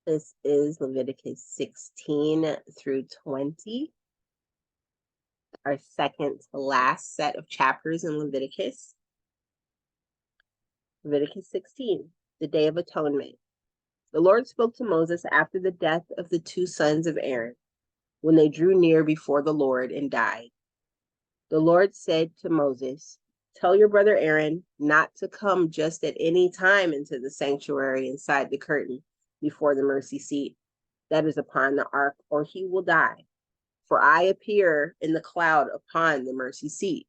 This is Leviticus 16 through 20, our second to last set of chapters in Leviticus. Leviticus 16, the Day of Atonement. The Lord spoke to Moses after the death of the two sons of Aaron, when they drew near before the Lord and died. The Lord said to Moses, "Tell your brother Aaron not to come just at any time into the sanctuary inside the curtain before the mercy seat that is upon the ark, or he will die. For I appear in the cloud upon the mercy seat.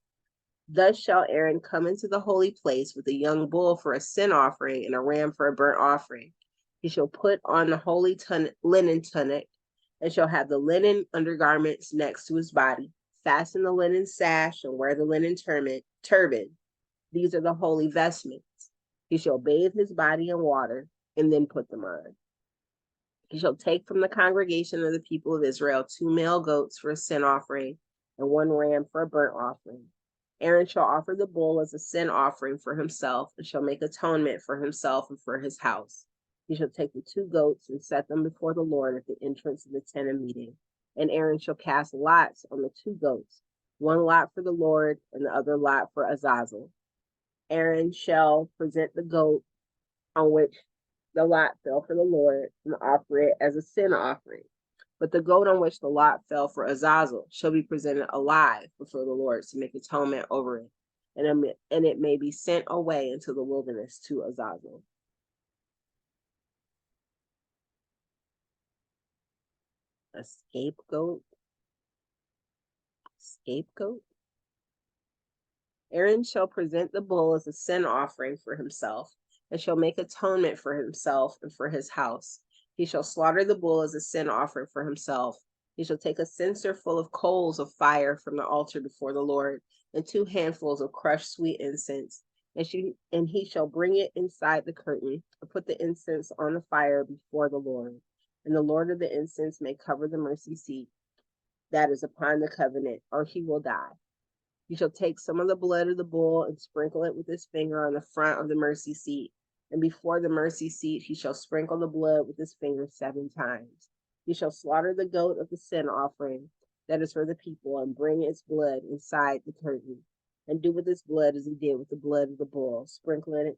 Thus shall Aaron come into the holy place with a young bull for a sin offering and a ram for a burnt offering. He shall put on the holy linen tunic and shall have the linen undergarments next to his body, fasten the linen sash and wear the linen turban. These are the holy vestments. He shall bathe his body in water and then put them on. He shall take from the congregation of the people of Israel 2 male goats for a sin offering and 1 ram for a burnt offering. Aaron shall offer the bull as a sin offering for himself and shall make atonement for himself and for his house. He shall take the 2 goats and set them before the Lord at the entrance of the tent of meeting. And Aaron shall cast lots on the 2 goats, 1 lot for the Lord and the other lot for Azazel. Aaron shall present the goat on which the lot fell for the Lord and offer it as a sin offering. But the goat on which the lot fell for Azazel shall be presented alive before the Lord to make atonement over it, and it may be sent away into the wilderness to Azazel. A scapegoat. Scapegoat. Aaron shall present the bull as a sin offering for himself, and shall make atonement for himself and for his house. He shall slaughter the bull as a sin offering for himself. He shall take a censer full of coals of fire from the altar before the Lord, and 2 handfuls of crushed sweet incense. And he shall bring it inside the curtain, and put the incense on the fire before the Lord. And the Lord of the incense may cover the mercy seat that is upon the covenant, or he will die. You shall take some of the blood of the bull and sprinkle it with his finger on the front of the mercy seat. And before the mercy seat, he shall sprinkle the blood with his finger 7 times. He shall slaughter the goat of the sin offering that is for the people and bring its blood inside the curtain. And do with its blood as he did with the blood of the bull, sprinkling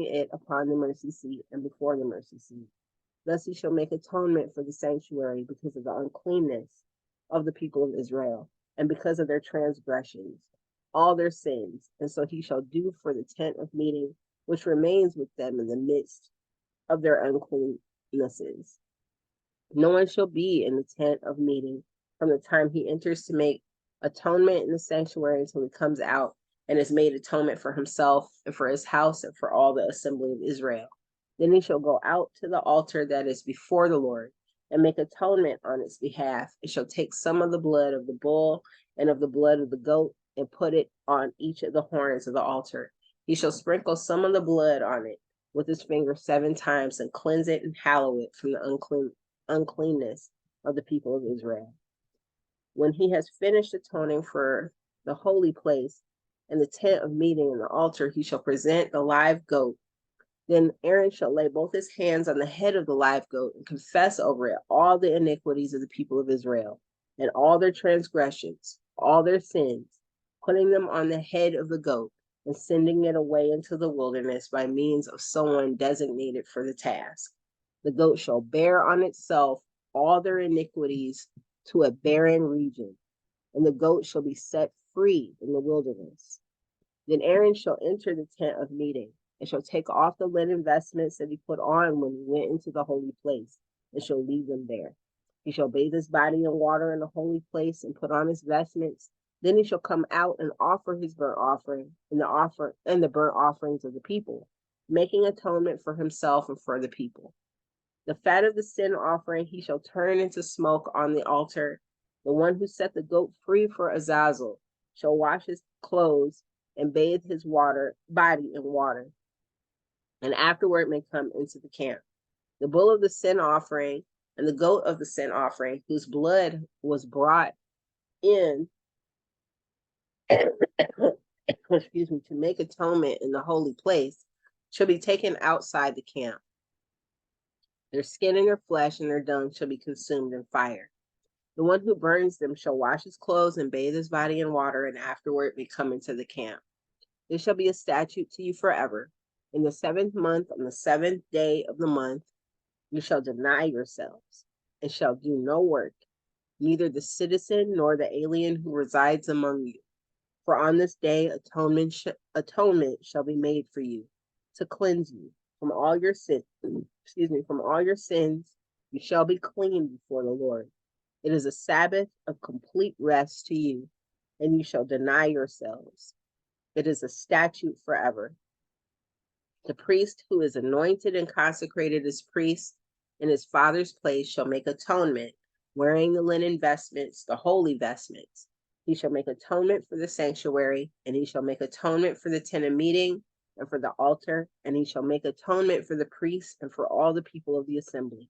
it upon the mercy seat and before the mercy seat. Thus he shall make atonement for the sanctuary because of the uncleanness of the people of Israel, and because of their transgressions, all their sins. And so he shall do for the tent of meeting, which remains with them in the midst of their uncleannesses. No one shall be in the tent of meeting from the time he enters to make atonement in the sanctuary until he comes out and has made atonement for himself and for his house and for all the assembly of Israel. Then he shall go out to the altar that is before the Lord and make atonement on its behalf. It shall take some of the blood of the bull and of the blood of the goat and put it on each of the horns of the altar. He shall sprinkle some of the blood on it with his finger 7 times and cleanse it and hallow it from the uncleanness of the people of Israel. When he has finished atoning for the holy place and the tent of meeting and the altar, he shall present the live goat. Then Aaron shall lay both his hands on the head of the live goat and confess over it all the iniquities of the people of Israel and all their transgressions, all their sins, putting them on the head of the goat and sending it away into the wilderness by means of someone designated for the task. The goat shall bear on itself all their iniquities to a barren region, and the goat shall be set free in the wilderness. Then Aaron shall enter the tent of meeting and shall take off the linen vestments that he put on when he went into the holy place, and shall leave them there. He shall bathe his body in water in the holy place and put on his vestments. Then he shall come out and offer his burnt offering and the burnt offerings of the people, making atonement for himself and for the people. The fat of the sin offering he shall turn into smoke on the altar. The one who set the goat free for Azazel shall wash his clothes and bathe his body in water, and afterward may come into the camp. The bull of the sin offering and the goat of the sin offering, whose blood was brought in, excuse me, to make atonement in the holy place, shall be taken outside the camp. Their skin and their flesh and their dung shall be consumed in fire. The one who burns them shall wash his clothes and bathe his body in water, and afterward may come into the camp. This shall be a statute to you forever. In the 7th month, on the 7th day of the month, you shall deny yourselves, and shall do no work, neither the citizen nor the alien who resides among you. For on this day atonement shall be made for you, to cleanse you from all your sins. From all your sins, you shall be clean before the Lord. It is a Sabbath of complete rest to you, and you shall deny yourselves. It is a statute forever. The priest who is anointed and consecrated as priest in his father's place shall make atonement, wearing the linen vestments, the holy vestments. He shall make atonement for the sanctuary, and he shall make atonement for the tent of meeting and for the altar, and he shall make atonement for the priests and for all the people of the assembly.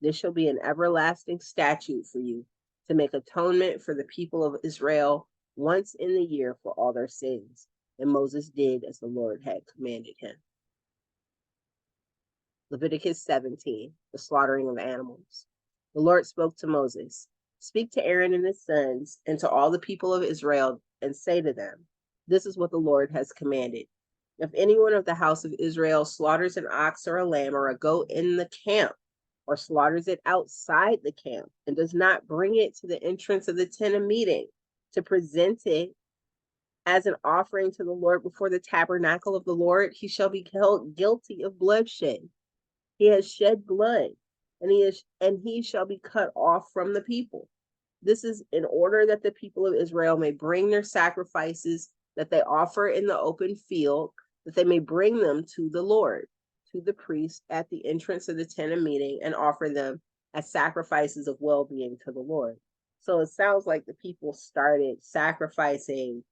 This shall be an everlasting statute for you, to make atonement for the people of Israel once in the year for all their sins. And Moses did as the Lord had commanded him. Leviticus 17, the slaughtering of animals. The Lord spoke to Moses, "Speak to Aaron and his sons and to all the people of Israel and say to them, this is what the Lord has commanded. If anyone of the house of Israel slaughters an ox or a lamb or a goat in the camp, or slaughters it outside the camp and does not bring it to the entrance of the tent of meeting to present it as an offering to the Lord before the tabernacle of the Lord, he shall be held guilty of bloodshed. He has shed blood, and he shall be cut off from the people. This is in order that the people of Israel may bring their sacrifices that they offer in the open field, that they may bring them to the Lord, to the priest at the entrance of the tent of meeting, and offer them as sacrifices of well-being to the Lord." So it sounds like the people started sacrificing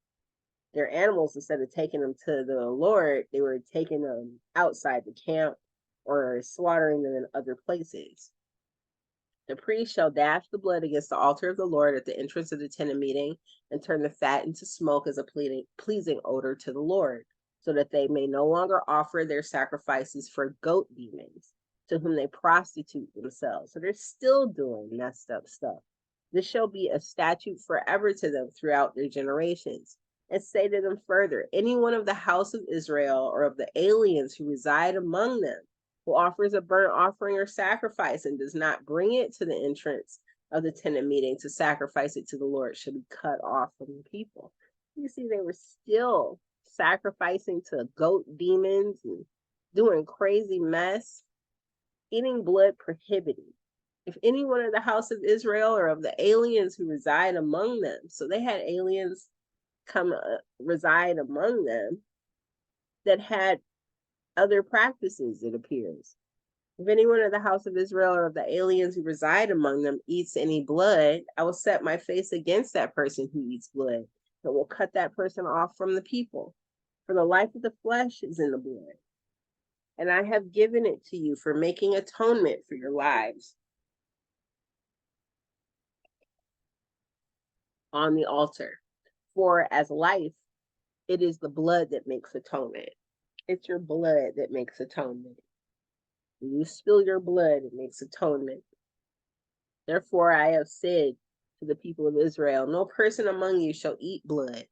their animals. Instead of taking them to the Lord, they were taking them outside the camp or slaughtering them in other places. The priest shall dash the blood against the altar of the Lord at the entrance of the tent of meeting, and turn the fat into smoke as a pleasing odor to the Lord, so that they may no longer offer their sacrifices for goat demons, to whom they prostitute themselves. So they're still doing messed up stuff. This shall be a statute forever to them throughout their generations. And say to them further, anyone of the house of Israel or of the aliens who reside among them, who offers a burnt offering or sacrifice and does not bring it to the entrance of the tent of meeting to sacrifice it to the Lord, should be cut off from the people. You see, they were still sacrificing to goat demons and doing crazy mess, eating blood prohibited. If anyone of the house of Israel or of the aliens who reside among them, so they had aliens come reside among them that had other practices, it appears. If anyone of the house of Israel or of the aliens who reside among them eats any blood, I will set my face against that person who eats blood, and will cut that person off from the people. For the life of the flesh is in the blood, and I have given it to you for making atonement for your lives on the altar. For as life, it is the blood that makes atonement. It's your blood that makes atonement. When you spill your blood, it makes atonement. Therefore, I have said to the people of Israel, no person among you shall eat blood,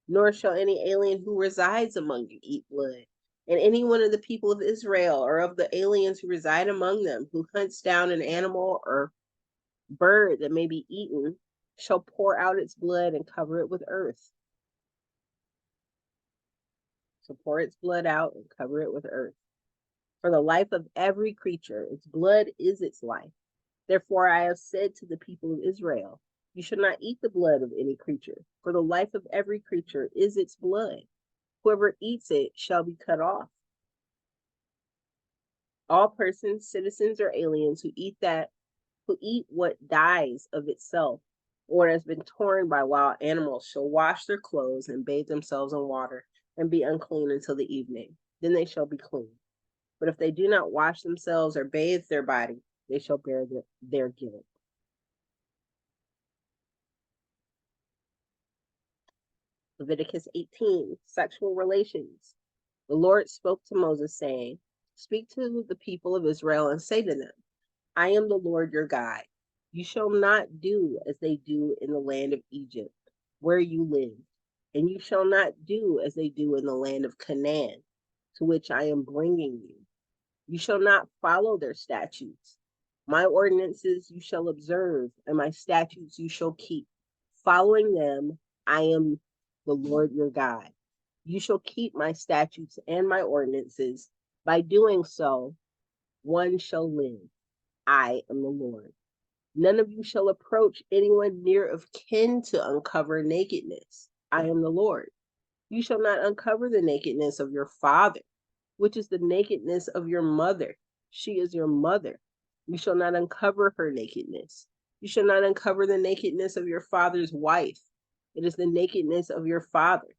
nor shall any alien who resides among you eat blood. And any one of the people of Israel or of the aliens who reside among them who hunts down an animal or bird that may be eaten shall pour out its blood and cover it with earth. So pour its blood out and cover it with earth. For the life of every creature, its blood is its life. Therefore, I have said to the people of Israel, you should not eat the blood of any creature, for the life of every creature is its blood. Whoever eats it shall be cut off. All persons, citizens, or aliens who eat what dies of itself, or has been torn by wild animals, shall wash their clothes and bathe themselves in water, and be unclean until the evening. Then they shall be clean. But if they do not wash themselves or bathe their body, they shall bear their guilt. Leviticus 18, sexual relations. The Lord spoke to Moses, saying, speak to the people of Israel and say to them, I am the Lord your God. You shall not do as they do in the land of Egypt, where you live, and you shall not do as they do in the land of Canaan, to which I am bringing you. You shall not follow their statutes. My ordinances you shall observe, and my statutes you shall keep. Following them, I am the Lord your God. You shall keep my statutes and my ordinances. By doing so, one shall live. I am the Lord. None of you shall approach anyone near of kin to uncover nakedness. I am the Lord. You shall not uncover the nakedness of your father, which is the nakedness of your mother. She is your mother. You shall not uncover her nakedness. You shall not uncover the nakedness of your father's wife. It is the nakedness of your father.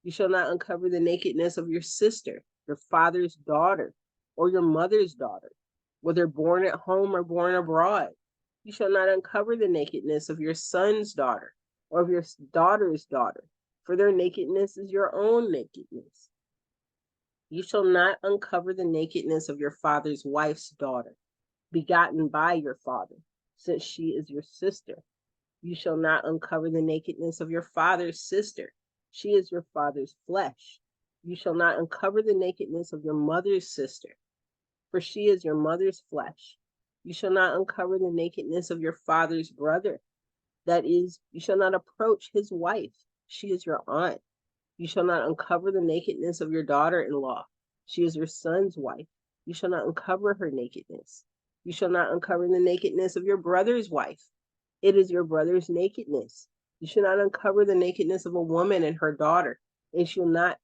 You shall not uncover the nakedness of your sister, your father's daughter, or your mother's daughter, whether born at home or born abroad. You shall not uncover the nakedness of your son's daughter, or of your daughter's daughter, for their nakedness is your own nakedness. You shall not uncover the nakedness of your father's wife's daughter, begotten by your father, since she is your sister. You shall not uncover the nakedness of your father's sister. She is your father's flesh. You shall not uncover the nakedness of your mother's sister, for she is your mother's flesh. You shall not uncover the nakedness of your father's brother. That is, you shall not approach his wife. She is your aunt. You shall not uncover the nakedness of your daughter-in-law. She is your son's wife. You shall not uncover her nakedness. You shall not uncover the nakedness of your brother's wife. It is your brother's nakedness. You shall not uncover the nakedness of a woman and her daughter, and shall not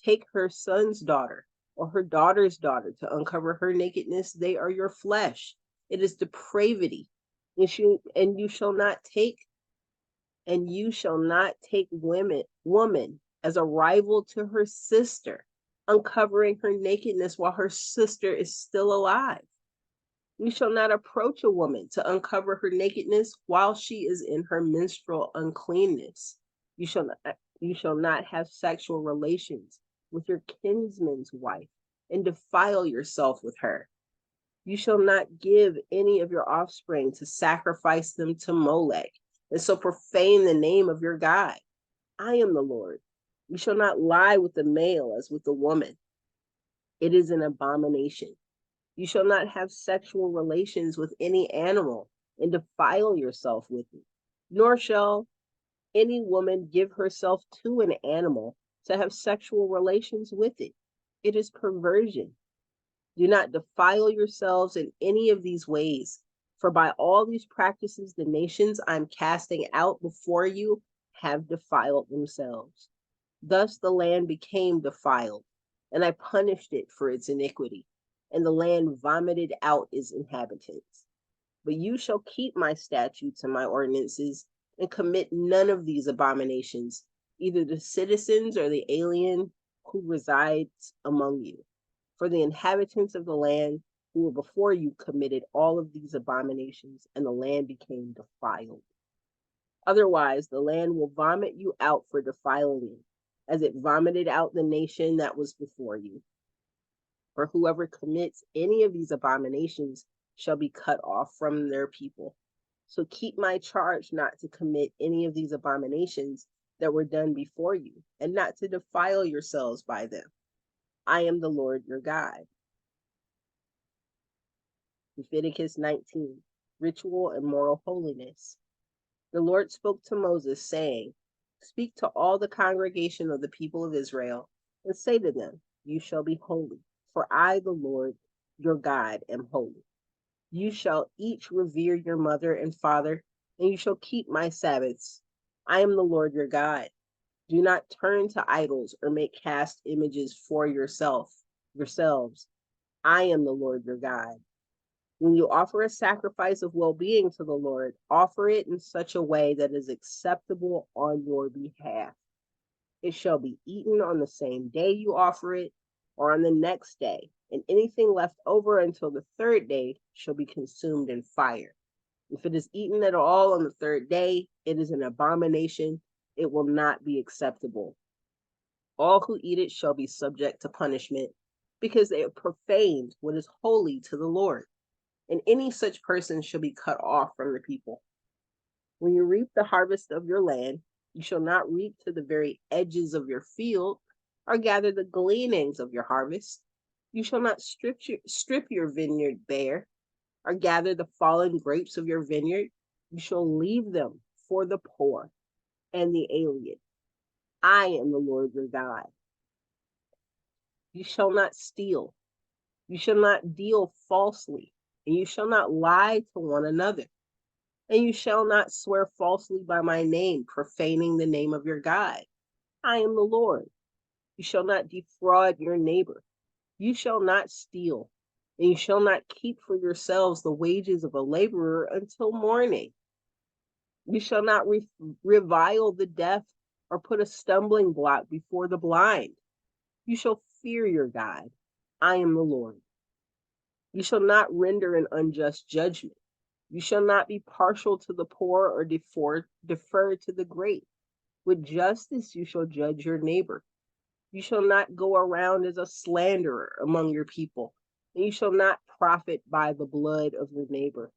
take her son's daughter or her daughter's daughter to uncover her nakedness. They are your flesh. It is depravity. And you shall not take woman as a rival to her sister, uncovering her nakedness while her sister is still alive. You shall not approach a woman to uncover her nakedness while she is in her menstrual uncleanness. You shall not have sexual relations with your kinsman's wife and defile yourself with her. You shall not give any of your offspring to sacrifice them to Molech, and so profane the name of your God. I am the Lord. You shall not lie with the male as with the woman. It is an abomination. You shall not have sexual relations with any animal and defile yourself with it. Nor shall any woman give herself to an animal to have sexual relations with it. It is perversion. Do not defile yourselves in any of these ways, for by all these practices, the nations I'm casting out before you have defiled themselves. Thus the land became defiled, and I punished it for its iniquity, and the land vomited out its inhabitants. But you shall keep my statutes and my ordinances, and commit none of these abominations, either the citizens or the alien who resides among you. For the inhabitants of the land who were before you committed all of these abominations, and the land became defiled. Otherwise, the land will vomit you out for defiling it, as it vomited out the nation that was before you. For whoever commits any of these abominations shall be cut off from their people. So keep my charge not to commit any of these abominations that were done before you, and not to defile yourselves by them. I am the Lord your God. Leviticus 19, Ritual and Moral Holiness. The Lord spoke to Moses, saying, Speak to all the congregation of the people of Israel, and say to them, You shall be holy, for I, the Lord your God, am holy. You shall each revere your mother and father, and you shall keep my Sabbaths. I am the Lord your God. Do not turn to idols or make cast images for yourselves. I am the Lord your God. When you offer a sacrifice of well-being to the Lord, offer it in such a way that is acceptable on your behalf. It shall be eaten on the same day you offer it, or on the next day, and anything left over until the third day shall be consumed in fire. If it is eaten at all on the third day, it is an abomination. It will not be acceptable. All who eat it shall be subject to punishment, because they have profaned what is holy to the Lord. and any such person shall be cut off from the people. When you reap the harvest of your land, you shall not reap to the very edges of your field, or gather the gleanings of your harvest. You shall not strip your vineyard bare, or gather the fallen grapes of your vineyard. You shall leave them for the poor and the alien. I am the Lord your God. You shall not steal. You shall not deal falsely, and you shall not lie to one another. And you shall not swear falsely by my name, profaning the name of your God. I am the Lord. You shall not defraud your neighbor. You shall not steal, and you shall not keep for yourselves the wages of a laborer until morning. You shall not revile the deaf or put a stumbling block before the blind. You shall fear your God. I am the Lord. You shall not render an unjust judgment. You shall not be partial to the poor or defer to the great. With justice you shall judge your neighbor. You shall not go around as a slanderer among your people, and you shall not profit by the blood of your neighbor.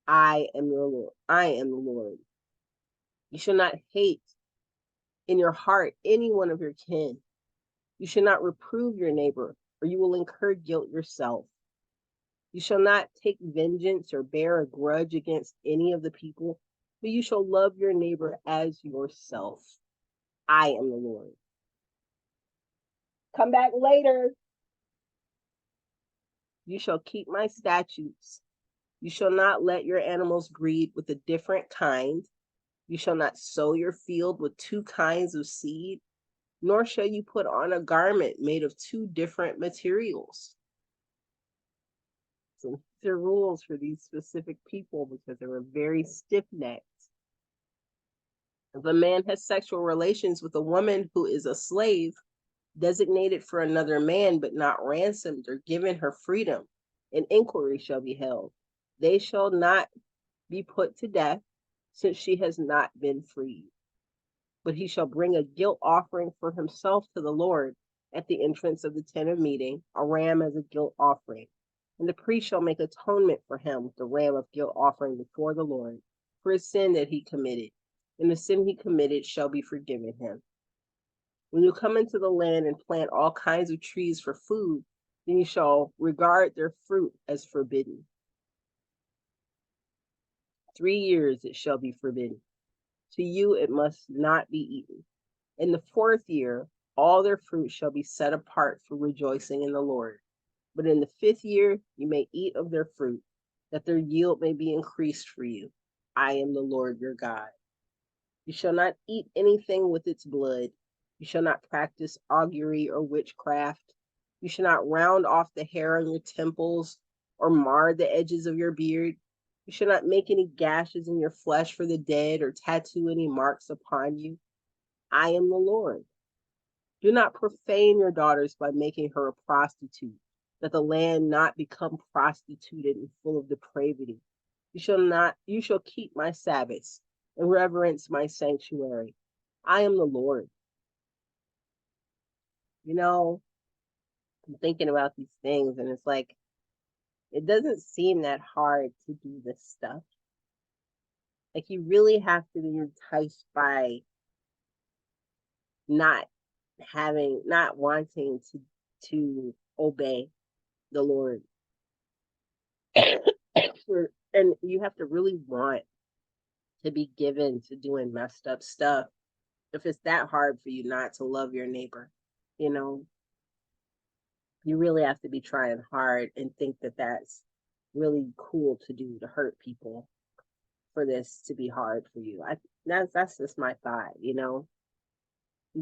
I am your Lord. I am the Lord. You shall not hate in your heart any one of your kin. You shall not reprove your neighbor, or you will incur guilt yourself. You shall not take vengeance or bear a grudge against any of the people, but you shall love your neighbor as yourself. I am the Lord. Come back later. You shall keep my statutes. You shall not let your animals breed with a different kind. You shall not sow your field with two kinds of seed, nor shall you put on a garment made of two different materials. So there are rules for these specific people because they were very stiff-necked. If a man has sexual relations with a woman who is a slave, designated for another man, but not ransomed or given her freedom, an inquiry shall be held. They shall not be put to death, since she has not been freed. But he shall bring a guilt offering for himself to the Lord at the entrance of the tent of meeting, a ram as a guilt offering. And the priest shall make atonement for him with the ram of guilt offering before the Lord for his sin that he committed. And the sin he committed shall be forgiven him. When you come into the land and plant all kinds of trees for food, then you shall regard their fruit as forbidden. 3 years it shall be forbidden. To you it must not be eaten. In the 4th year, all their fruit shall be set apart for rejoicing in the Lord. But in the 5th year, you may eat of their fruit, that their yield may be increased for you. I am the Lord your God. You shall not eat anything with its blood. You shall not practice augury or witchcraft. You shall not round off the hair on your temples or mar the edges of your beard. You shall not make any gashes in your flesh for the dead or tattoo any marks upon you. I am the Lord. Do not profane your daughters by making her a prostitute, that the land not become prostituted and full of depravity. You shall keep my Sabbaths and reverence my sanctuary. I am the Lord. I'm thinking about these things, and it's like, it doesn't seem that hard to do this stuff. Like, you really have to be enticed by not wanting to obey the Lord. And you have to really want to be given to doing messed up stuff if it's that hard for you not to love your neighbor. You really have to be trying hard and think that that's really cool to do, to hurt people, for this to be hard for you. That's just my thought. You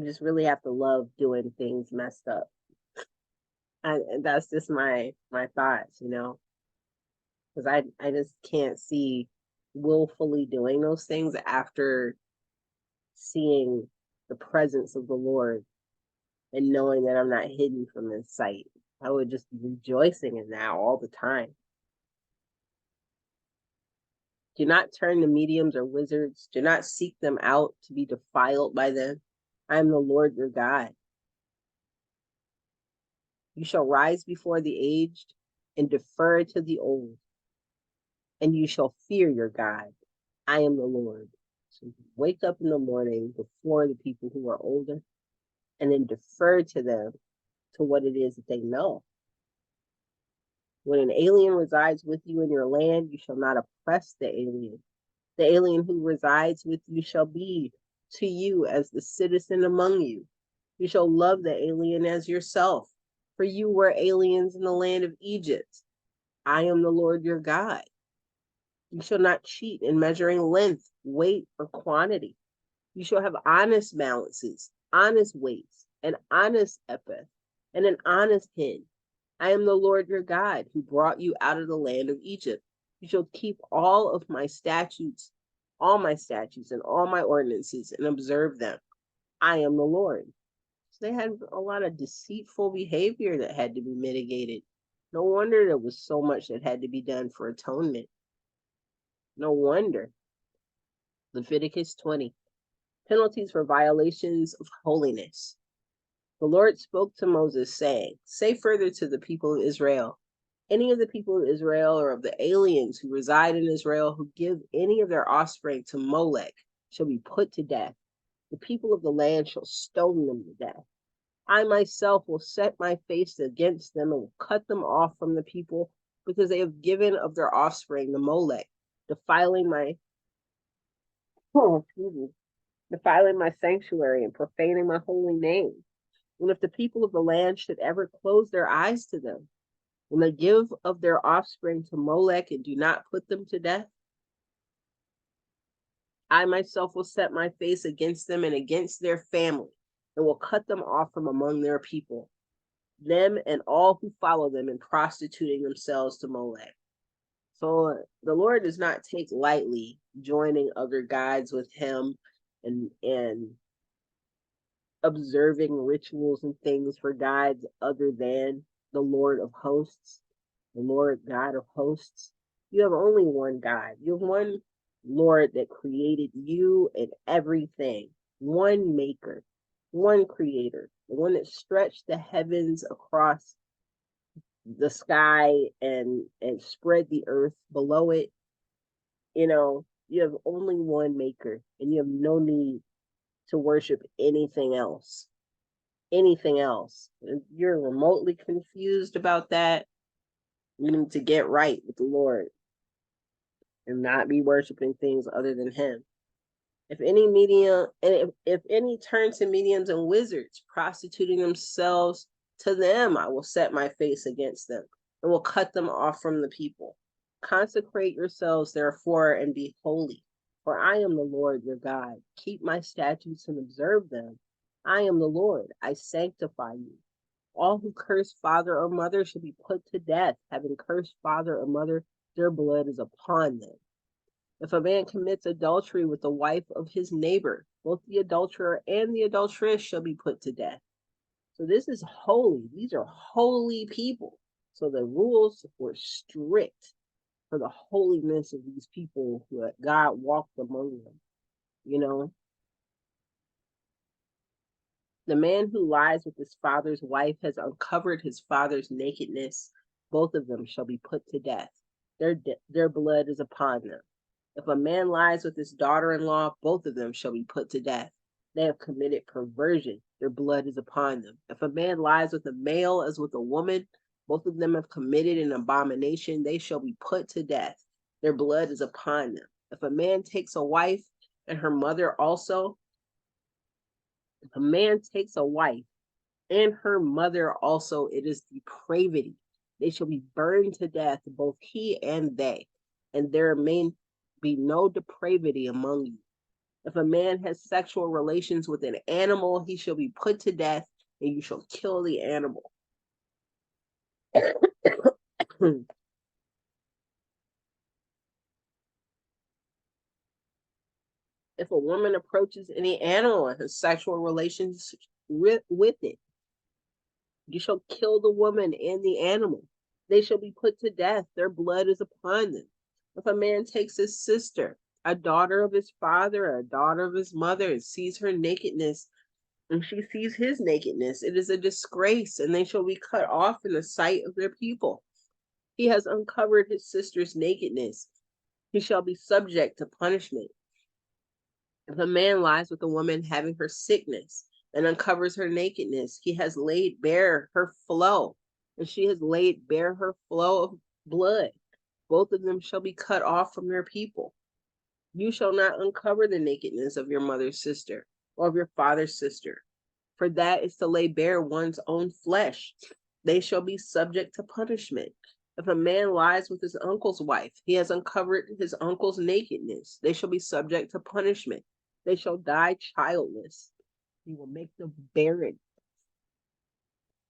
just really have to love doing things messed up. And that's just my thoughts, because I just can't see willfully doing those things after seeing the presence of the Lord and knowing that I'm not hidden from His sight. I would just be rejoicing in that all the time. Do not turn to mediums or wizards. Do not seek them out to be defiled by them. I am the Lord your God. You shall rise before the aged and defer to the old. and you shall fear your God. I am the Lord. So wake up in the morning before the people who are older and then defer to them to what it is that they know. When an alien resides with you in your land, you shall not oppress the alien. The alien who resides with you shall be to you as the citizen among you. You shall love the alien as yourself, for you were aliens in the land of Egypt. I am the Lord your God. You shall not cheat in measuring length, weight, or quantity. You shall have honest balances, honest weights, an honest ephah, and an honest hin. I am the Lord your God who brought you out of the land of Egypt. You shall keep all my statutes, and all my ordinances, and observe them. I am the Lord. So they had a lot of deceitful behavior that had to be mitigated. No wonder there was so much that had to be done for atonement. No wonder. Leviticus 20. Penalties for violations of holiness. The Lord spoke to Moses, saying, say further to the people of Israel, any of the people of Israel or of the aliens who reside in Israel who give any of their offspring to Molech shall be put to death. The people of the land shall stone them to death. I myself will set my face against them and will cut them off from the people because they have given of their offspring to Molech, defiling my sanctuary and profaning my holy name. And if the people of the land should ever close their eyes to them, when they give of their offspring to Molech and do not put them to death, I myself will set my face against them and against their family, and will cut them off from among their people, them and all who follow them in prostituting themselves to Molech. So the Lord does not take lightly joining other gods with him and observing rituals and things for gods other than the Lord of hosts, the Lord God of hosts. You have only one God. You have one Lord that created you and everything, one maker, one creator, the one that stretched the heavens across the sky and spread the earth below it. You have only one maker, and you have no need to worship anything else. Anything else. If you're remotely confused about that, you need to get right with the Lord and not be worshiping things other than him. If any medium, and if any turn to mediums and wizards, prostituting themselves to them, I will set my face against them and will cut them off from the people. Consecrate yourselves, therefore, and be holy, for I am the Lord your God. Keep my statutes and observe them. I am the Lord. I sanctify you. All who curse father or mother shall be put to death. Having cursed father or mother, their blood is upon them. If a man commits adultery with the wife of his neighbor, both the adulterer and the adulteress shall be put to death. So this is holy. These are holy people. So the rules were strict for the holiness of these people who God walked among them. The man who lies with his father's wife has uncovered his father's nakedness. Both of them shall be put to death. Their blood is upon them. If a man lies with his daughter-in-law, both of them shall be put to death. They have committed perversion. Their blood is upon them. If a man lies with a male as with a woman, both of them have committed an abomination. They shall be put to death. Their blood is upon them. If a man takes a wife and her mother also, if a man takes a wife and her mother also, it is depravity. They shall be burned to death, both he and they, and there may be no depravity among you. If a man has sexual relations with an animal, he shall be put to death, and you shall kill the animal. If a woman approaches any animal and has sexual relations with it, you shall kill the woman and the animal. They shall be put to death. Their blood is upon them. If a man takes his sister, a daughter of his father, or a daughter of his mother, and sees her nakedness, and she sees his nakedness, it is a disgrace, and they shall be cut off in the sight of their people. He has uncovered his sister's nakedness. he shall be subject to punishment. If a man lies with a woman having her sickness and uncovers her nakedness, he has laid bare her flow, and she has laid bare her flow of blood. Both of them shall be cut off from their people. You shall not uncover the nakedness of your mother's sister or of your father's sister, for that is to lay bare one's own flesh. They shall be subject to punishment. If a man lies with his uncle's wife, he has uncovered his uncle's nakedness. They shall be subject to punishment. They shall die childless. He will make them barren.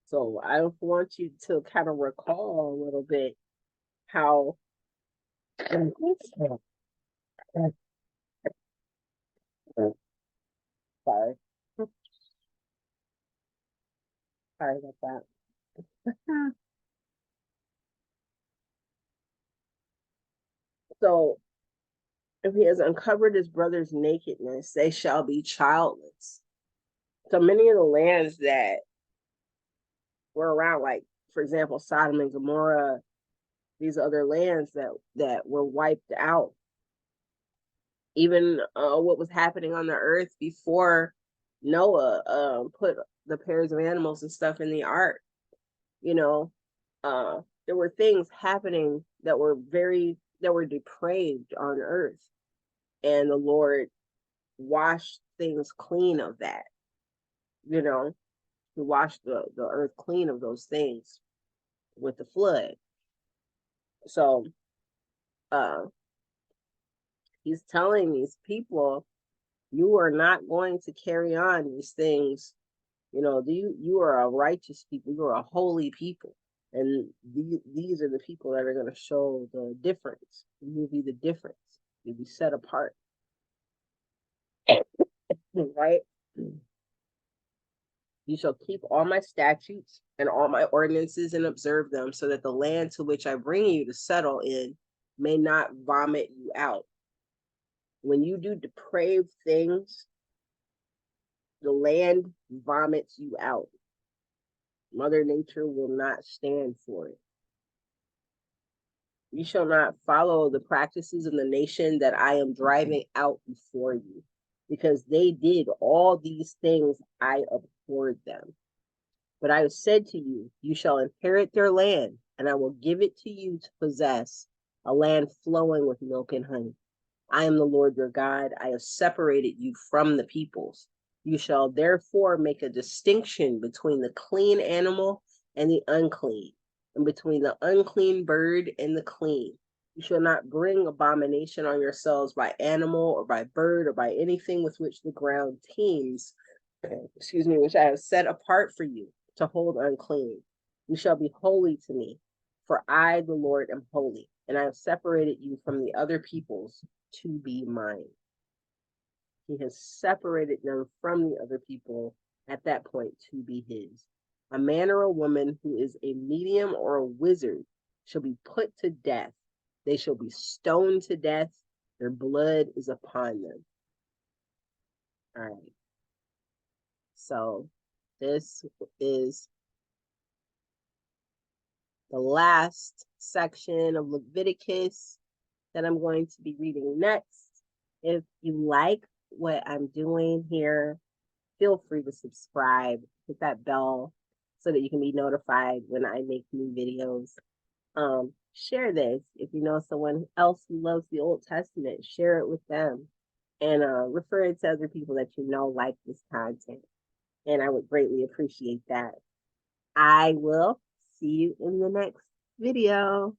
So I want you to kind of recall a little bit how sorry. Sorry about that. So if he has uncovered his brother's nakedness, they shall be childless. So many of the lands that were around, like for example, Sodom and Gomorrah, these other lands that were wiped out. Even what was happening on the earth before Noah put the pairs of animals and stuff in the ark. You know, there were things happening that were depraved on earth, and the Lord washed things clean of that. You know, He washed the earth clean of those things with the flood. So uh he's telling these people, you are not going to carry on these things. You are a righteous people, you are a holy people, and these are the people that are going to show the difference. You will be the difference. You'll be set apart. Right? You shall keep all my statutes and all my ordinances and observe them, so that the land to which I bring you to settle in may not vomit you out. When you do depraved things, the land vomits you out. Mother Nature will not stand for it. You shall not follow the practices of the nation that I am driving out before you, because they did all these things, I abhorred them. But I have said to you, you shall inherit their land, and I will give it to you to possess, a land flowing with milk and honey. I am the Lord your God. I have separated you from the peoples. You shall therefore make a distinction between the clean animal and the unclean, and between the unclean bird and the clean. You shall not bring abomination on yourselves by animal or by bird or by anything with which the ground teems, which I have set apart for you to hold unclean. You shall be holy to me, for I, the Lord, am holy, and I have separated you from the other peoples to be mine. He has separated them from the other people at that point to be his. A man or a woman who is a medium or a wizard shall be put to death. They shall be stoned to death. Their blood is upon them. All right. So this is the last section of Leviticus that I'm going to be reading next. If you like what I'm doing here, feel free to subscribe, hit that bell so that you can be notified when I make new videos. Share this. If you know someone else who loves the Old Testament, share it with them, and refer it to other people that you know like this content. And I would greatly appreciate that. I will see you in the next video.